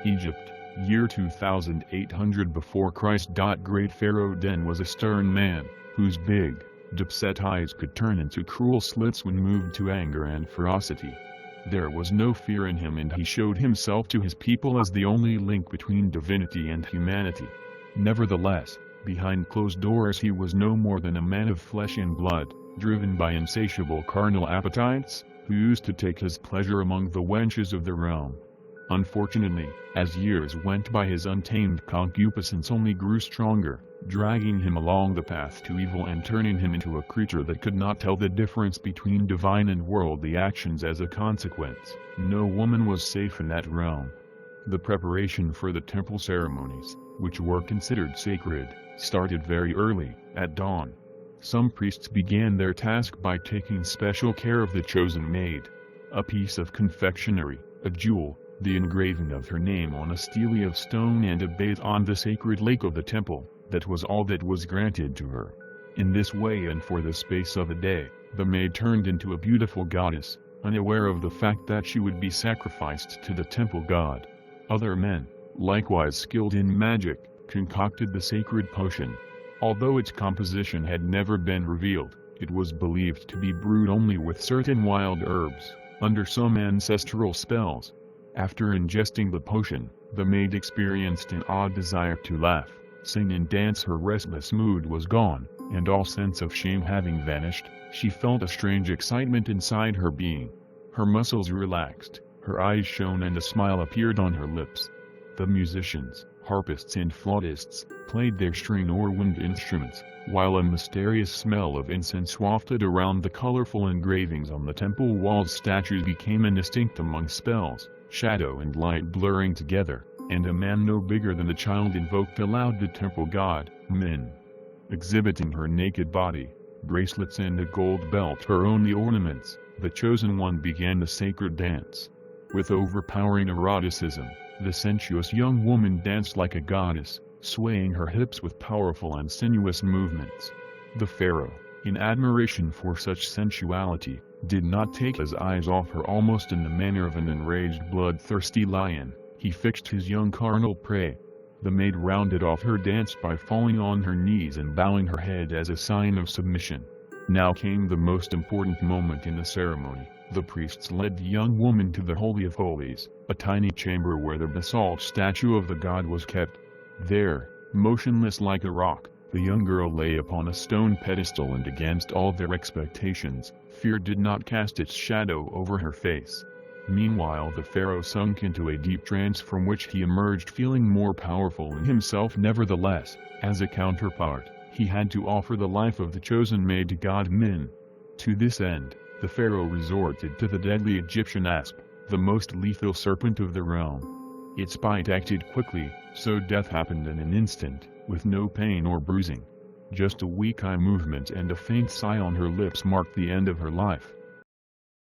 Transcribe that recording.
Egypt, year 2800 before Christ. Great Pharaoh Den was a stern man, whose big, deep-set eyes could turn into cruel slits when moved to anger and ferocity. There was no fear in him, and he showed himself to his people as the only link between divinity and humanity. Nevertheless, behind closed doors he was no more than a man of flesh and blood, driven by insatiable carnal appetites, who used to take his pleasure among the wenches of the realm. Unfortunately, as years went by, his untamed concupiscence only grew stronger, dragging him along the path to evil and turning him into a creature that could not tell the difference between divine and worldly actions. As a consequence, no woman was safe in that realm. The preparation for the temple ceremonies, which were considered sacred, started very early, at dawn. Some priests began their task by taking special care of the chosen maid. A piece of confectionery, a jewel, the engraving of her name on a stele of stone, and a bath on the sacred lake of the temple, that was all that was granted to her. In this way, and for the space of a day, the maid turned into a beautiful goddess, unaware of the fact that she would be sacrificed to the temple god. Other men, likewise skilled in magic, concocted the sacred potion. Although its composition had never been revealed, it was believed to be brewed only with certain wild herbs, under some ancestral spells. After ingesting the potion, the maid experienced an odd desire to laugh, sing and dance. Her restless mood was gone, and all sense of shame having vanished, she felt a strange excitement inside her being. Her muscles relaxed, her eyes shone, and a smile appeared on her lips. The musicians, harpists and flautists, played their string or wind instruments, while a mysterious smell of incense wafted around the colorful engravings on the temple walls. Statues became indistinct among spells, shadow and light blurring together, and a man no bigger than a child invoked aloud the temple god, Min. Exhibiting her naked body, bracelets and a gold belt her only ornaments, the chosen one began the sacred dance. With overpowering eroticism, the sensuous young woman danced like a goddess, swaying her hips with powerful and sinuous movements. The pharaoh, in admiration for such sensuality, did not take his eyes off her. Almost in the manner of an enraged bloodthirsty lion, he fixed his young carnal prey. The maid rounded off her dance by falling on her knees and bowing her head as a sign of submission. Now came the most important moment in the ceremony. The priests led the young woman to the Holy of Holies, a tiny chamber where the basalt statue of the god was kept. There, motionless like a rock, the young girl lay upon a stone pedestal, and against all their expectations, fear did not cast its shadow over her face. Meanwhile, the pharaoh sunk into a deep trance, from which he emerged feeling more powerful in himself. Nevertheless, as a counterpart, he had to offer the life of the chosen maid to god Min. To this end, the pharaoh resorted to the deadly Egyptian asp, the most lethal serpent of the realm. Its bite acted quickly, so death happened in an instant, with no pain or bruising. Just a weak eye movement and a faint sigh on her lips marked the end of her life.